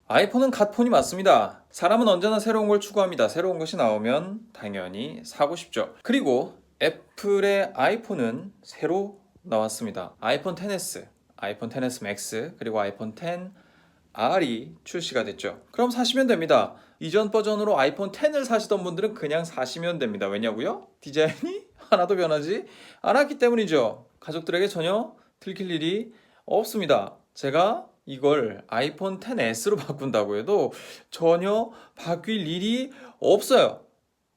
아이폰은 갓폰이 맞습니다. 사람은 언제나 새로운 걸 추구합니다. 새로운 것이 나오면 당연히 사고 싶죠. 그리고 애플의 아이폰은 새로 나왔습니다. 아이폰 XS, 아이폰 XS 맥스, 그리고 아이폰 XR이 출시가 됐죠. 그럼 사시면 됩니다. 이전 버전으로 아이폰 X을 사시던 분들은 그냥 사시면 됩니다. 왜냐고요? 디자인이 하나도 변하지 않았기 때문이죠. 가족들에게 전혀 들킬 일이 없습니다. 제가 이걸 아이폰 XS로 바꾼다고 해도 전혀 바뀔 일이 없어요.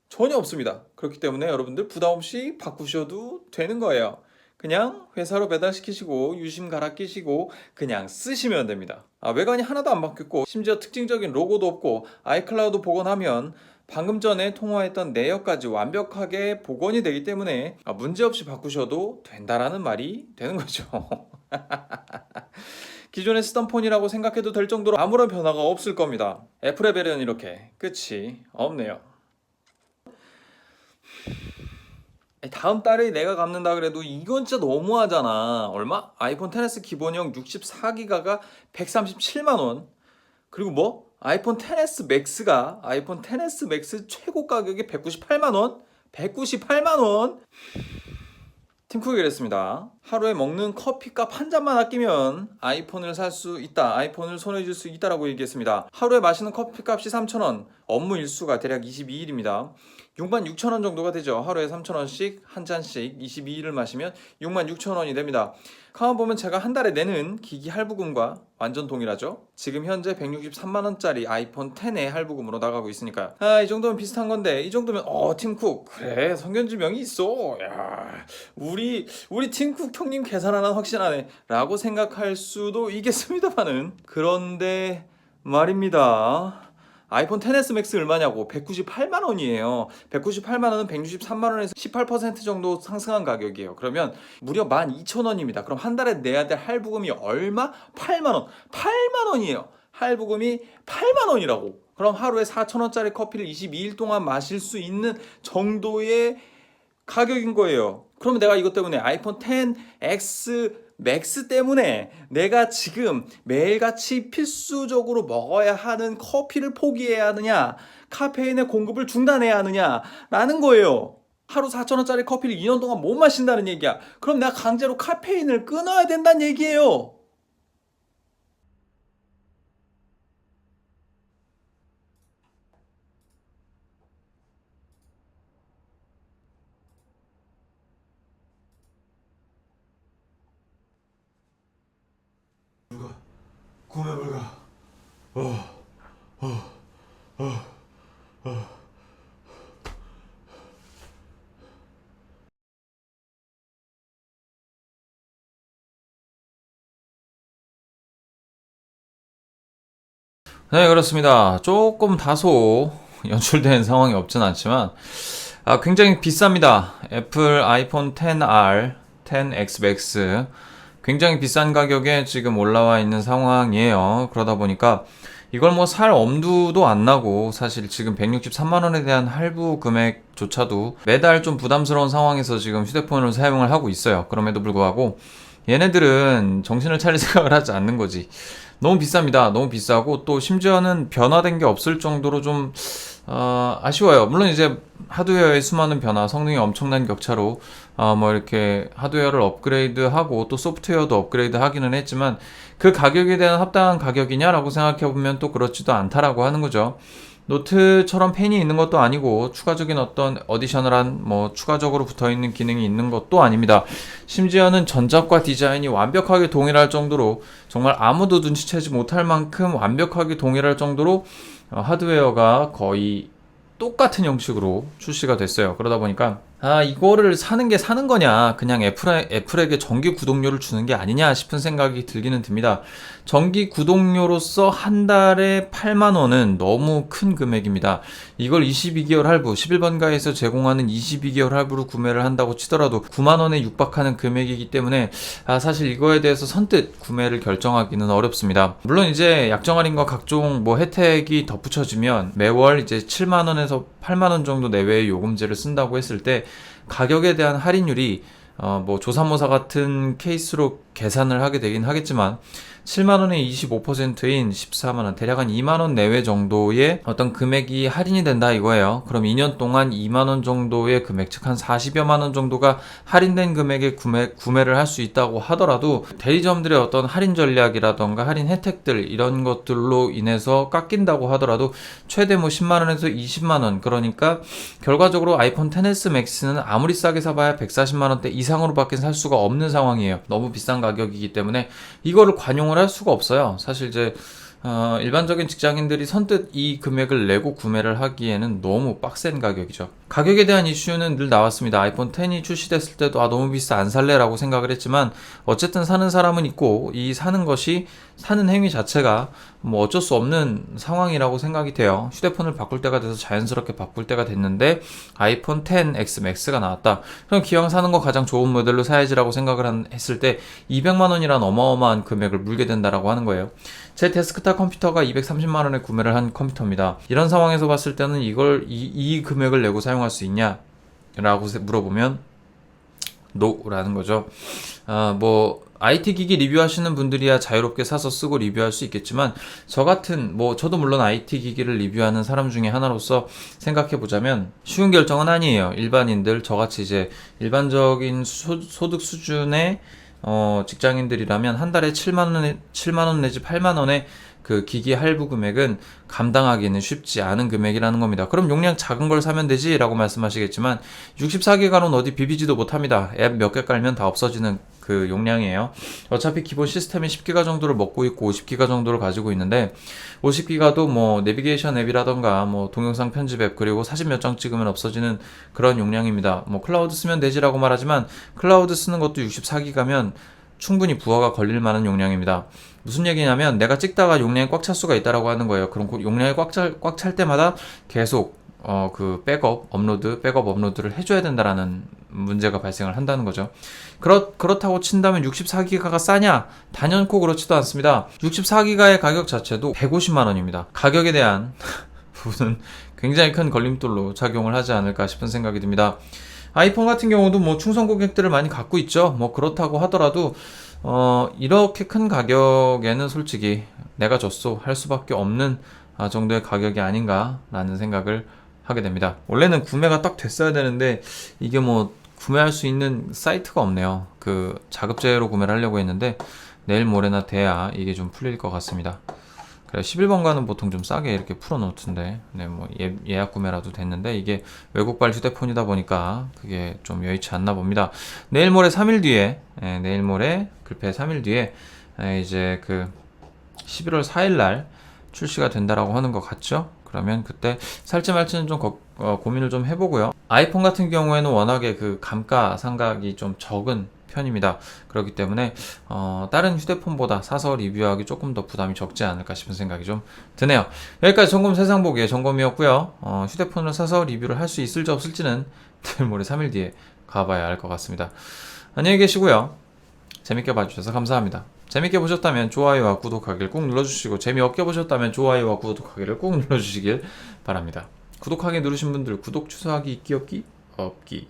전혀 없습니다. 그렇기 때문에 여러분들 부담 없이 바꾸셔도 되는 거예요. 그냥 회사로 배달시키시고 유심 갈아 끼시고 그냥 쓰시면 됩니다. 외관이 하나도 안 바뀌었고 심지어 특징적인 로고도 없고 아이클라우드 복원하면 방금 전에 통화했던 내역까지 완벽하게 복원이 되기 때문에 문제없이 바꾸셔도 된다라는 말이 되는 거죠. 기존에 쓰던 폰이라고 생각해도 될 정도로 아무런 변화가 없을 겁니다. 애플의 배려는 이렇게 끝이 없네요. 다음 달에 내가 갚는다 그래도 이건 진짜 너무하잖아. 얼마? 아이폰 XS 기본형 64기가가 137만원. 그리고 뭐? 아이폰 XS 맥스가 아이폰 XS 맥스 최고 가격이 198만원? 198만원? 팀쿡이 그랬습니다. 하루에 먹는 커피값 한 잔만 아끼면 아이폰을 살 수 있다. 아이폰을 손에 줄 수 있다라고 얘기했습니다. 하루에 마시는 커피값이 3,000원. 업무 일수가 대략 22일입니다. 66,000원 정도가 되죠. 하루에 3,000원씩 한 잔씩 22일을 마시면 66,000원이 됩니다. 가만 보면 제가 한 달에 내는 기기 할부금과 완전 동일하죠. 지금 현재 163만원짜리 아이폰 X의 할부금으로 나가고 있으니까요. 이 정도면 비슷한 건데 이 정도면 팀쿡 그래 성견지명이 있어. 야 우리 팀쿡 형님 계산 하나 확실하네 라고 생각할 수도 있겠습니다만은 그런데 말입니다. 아이폰 XS 맥스 얼마냐고 198만원이에요. 198만원은 163만원에서 18% 정도 상승한 가격이에요. 그러면 무려 12,000원입니다. 그럼 한 달에 내야 될 할부금이 얼마? 8만원. 8만원이에요. 할부금이 8만원이라고. 그럼 하루에 4,000원짜리 커피를 22일 동안 마실 수 있는 정도의 가격인 거예요. 그러면 내가 이것 때문에 아이폰 XS 맥스 때문에 내가 지금 매일같이 필수적으로 먹어야 하는 커피를 포기해야 하느냐, 카페인의 공급을 중단해야 하느냐 라는 거예요. 하루 4,000원짜리 커피를 2년 동안 못 마신다는 얘기야. 그럼 내가 강제로 카페인을 끊어야 된다는 얘기예요. 구매 불가. 네, 그렇습니다. 조금 다소 연출된 상황이 없진 않지만 굉장히 비쌉니다. 애플 아이폰 XR, XS 맥스 굉장히 비싼 가격에 지금 올라와 있는 상황이에요. 그러다 보니까 이걸 뭐 살 엄두도 안 나고 사실 지금 163만원에 대한 할부 금액조차도 매달 좀 부담스러운 상황에서 지금 휴대폰을 사용을 하고 있어요. 그럼에도 불구하고 얘네들은 정신을 차릴 생각을 하지 않는 거지. 너무 비쌉니다. 너무 비싸고 또 심지어는 변화된 게 없을 정도로 좀 아쉬워요. 물론 이제 하드웨어의 수많은 변화, 성능이 엄청난 격차로 뭐 이렇게 하드웨어를 업그레이드하고 또 소프트웨어도 업그레이드 하기는 했지만 그 가격에 대한 합당한 가격이냐라고 생각해보면 또 그렇지도 않다라고 하는 거죠. 노트처럼 펜이 있는 것도 아니고 추가적인 어떤 어디셔널한 뭐 추가적으로 붙어있는 기능이 있는 것도 아닙니다. 심지어는 전작과 디자인이 완벽하게 동일할 정도로 정말 아무도 눈치채지 못할 만큼 완벽하게 동일할 정도로 하드웨어가 거의 똑같은 형식으로 출시가 됐어요. 그러다 보니까 이거를 사는 게 사는 거냐, 그냥 애플에게 정기 구독료를 주는 게 아니냐 싶은 생각이 들기는 듭니다. 정기 구독료로서 한 달에 8만 원은 너무 큰 금액입니다. 이걸 22개월 할부, 11번가에서 제공하는 22개월 할부로 구매를 한다고 치더라도 9만 원에 육박하는 금액이기 때문에 사실 이거에 대해서 선뜻 구매를 결정하기는 어렵습니다. 물론 이제 약정 할인과 각종 뭐 혜택이 덧붙여지면 매월 이제 7만 원에서 8만 원 정도 내외의 요금제를 쓴다고 했을 때 가격에 대한 할인율이 뭐 조사모사 같은 케이스로 계산을 하게 되긴 하겠지만 7만원에 25%인 14만원, 대략 한 2만원 내외 정도의 어떤 금액이 할인이 된다 이거예요. 그럼 2년 동안 2만원 정도의 금액, 즉 한 40여만원 정도가 할인된 금액에 구매를 할 수 있다고 하더라도 대리점들의 어떤 할인 전략이라던가 할인 혜택들 이런 것들로 인해서 깎인다고 하더라도 최대 뭐 10만원에서 20만원, 그러니까 결과적으로 아이폰 XS 맥스는 아무리 싸게 사봐야 140만원대 이상으로밖에 살 수가 없는 상황이에요. 너무 비싼 가격이기 때문에 이거를 관용을 할 수가 없어요. 사실 이제 일반적인 직장인들이 선뜻 이 금액을 내고 구매를 하기에는 너무 빡센 가격이죠. 가격에 대한 이슈는 늘 나왔습니다. 아이폰 X이 출시됐을 때도 너무 비싸 안 살래 라고 생각을 했지만 어쨌든 사는 사람은 있고 이 사는 것이 사는 행위 자체가 뭐 어쩔 수 없는 상황이라고 생각이 돼요. 휴대폰을 바꿀 때가 돼서 자연스럽게 바꿀 때가 됐는데 아이폰 XS Max가 나왔다. 그럼 기왕 사는 거 가장 좋은 모델로 사야지라고 생각을 했을 때 200만 원이란 어마어마한 금액을 물게 된다라고 하는 거예요. 제 데스크탑 컴퓨터가 230만 원에 구매를 한 컴퓨터입니다. 이런 상황에서 봤을 때는 이걸 이 금액을 내고 사용할 수 있냐? 라고 물어보면 NO라는 거죠. 뭐 IT 기기 리뷰하시는 분들이야 자유롭게 사서 쓰고 리뷰할 수 있겠지만 저 같은 저도 물론 IT 기기를 리뷰하는 사람 중에 하나로서 생각해 보자면 쉬운 결정은 아니에요. 일반인들 저같이 이제 일반적인 소득 수준의 직장인들이라면 한 달에 7만원 내지 8만원의 그 기기 할부 금액은 감당하기는 쉽지 않은 금액이라는 겁니다. 그럼 용량 작은 걸 사면 되지 라고 말씀하시겠지만 64기가로는 어디 비비지도 못합니다. 앱 몇 개 깔면 다 없어지는 그 용량이에요. 어차피 기본 시스템이 10기가 정도를 먹고 있고 50기가 정도를 가지고 있는데 50기가도 뭐 내비게이션 앱이라던가 뭐 동영상 편집 앱 그리고 사진 몇 장 찍으면 없어지는 그런 용량입니다. 뭐 클라우드 쓰면 되지라고 말하지만 클라우드 쓰는 것도 64기가면 충분히 부하가 걸릴 만한 용량입니다. 무슨 얘기냐면 내가 찍다가 용량이 꽉 찰 수가 있다라고 하는 거예요. 그럼 그 용량이 꽉 찰 때마다 계속 그 백업 업로드를 해줘야 된다라는 문제가 발생을 한다는 거죠. 그렇다고 친다면 64기가가 싸냐? 단연코 그렇지도 않습니다. 64기가의 가격 자체도 150만 원입니다. 가격에 대한 부분은 굉장히 큰 걸림돌로 작용을 하지 않을까 싶은 생각이 듭니다. 아이폰 같은 경우도 뭐 충성 고객들을 많이 갖고 있죠. 뭐 그렇다고 하더라도 이렇게 큰 가격에는 솔직히 내가 졌소 할 수밖에 없는 정도의 가격이 아닌가라는 생각을 하게 됩니다. 원래는 구매가 딱 됐어야 되는데 이게 뭐 구매할 수 있는 사이트가 없네요. 그 자급제로 구매를 하려고 했는데 내일 모레나 돼야 이게 좀 풀릴 것 같습니다. 그래 11번가는 보통 좀 싸게 이렇게 풀어놓던데 뭐 예약 구매라도 됐는데 이게 외국발 휴대폰이다 보니까 그게 좀 여의치 않나 봅니다. 내일 모레 3일 뒤에 내일 모레 글패 3일 뒤에 이제 그 11월 4일 날 출시가 된다라고 하는 것 같죠? 그러면 그때 살지 말지는 좀 고민을 좀 해보고요. 아이폰 같은 경우에는 워낙에 그 감가상각이 좀 적은 편입니다. 그렇기 때문에 다른 휴대폰보다 사서 리뷰하기 조금 더 부담이 적지 않을까 싶은 생각이 좀 드네요. 여기까지 점검 세상보기의 점검이었고요. 휴대폰을 사서 리뷰를 할 수 있을지 없을지는 내일 모레 3일 뒤에 가봐야 알 것 같습니다. 안녕히 계시고요. 재밌게 봐주셔서 감사합니다. 재밌게 보셨다면 좋아요와 구독하기를 꾹 눌러주시고 재미없게 보셨다면 좋아요와 구독하기를 꾹 눌러주시길 바랍니다. 구독하기 누르신 분들 구독 취소하기 있기 없기? 없기.